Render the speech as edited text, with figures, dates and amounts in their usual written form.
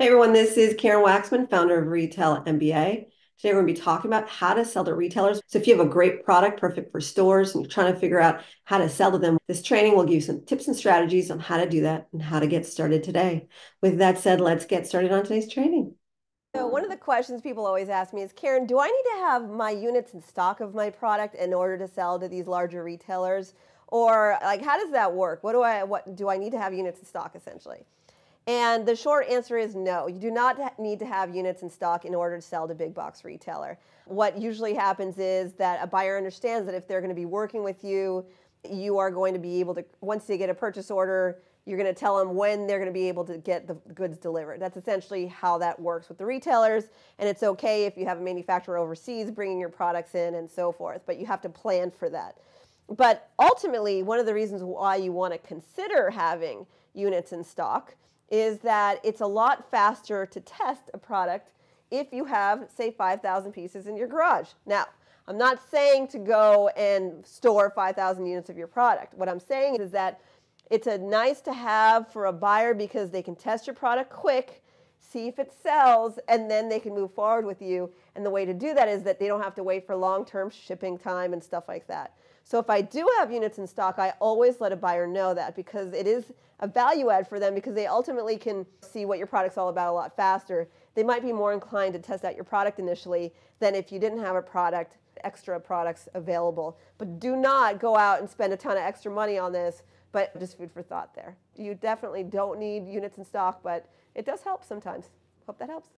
Hey everyone, this is Karen Waksman, founder of Retail MBA. Today we're going to be talking about how to sell to retailers. So if you have a great product, perfect for stores, and you're trying to figure out how to sell to them, this training will give you some tips and strategies on how to do that and how to get started today. With that said, let's get started on today's training. So one of the questions people always ask me is, Karen, do I need to have my units in stock of my product in order to sell to these larger retailers? Or like, how does that work? What do I need to have units in stock essentially? And the short answer is no. You do not need to have units in stock in order to sell to big box retailer. What usually happens is that a buyer understands that if they're going to be working with you, you are going to be able to, once they get a purchase order, you're going to tell them when they're going to be able to get the goods delivered. That's essentially how that works with the retailers. And it's okay if you have a manufacturer overseas bringing your products in and so forth, but you have to plan for that. But ultimately, one of the reasons why you want to consider having units in stock is that it's a lot faster to test a product if you have, say, 5,000 pieces in your garage. Now, I'm not saying to go and store 5,000 units of your product. What I'm saying is that it's a nice to have for a buyer because they can test your product quick, see if it sells, and then they can move forward with you. And the way to do that is that they don't have to wait for long-term shipping time and stuff like that. So if I do have units in stock, I always let a buyer know that because it is a value add for them because they ultimately can see what your product's all about a lot faster. They might be more inclined to test out your product initially than if you didn't have a product, extra products available. But do not go out and spend a ton of extra money on this, but just food for thought there. You definitely don't need units in stock, but it does help sometimes. Hope that helps.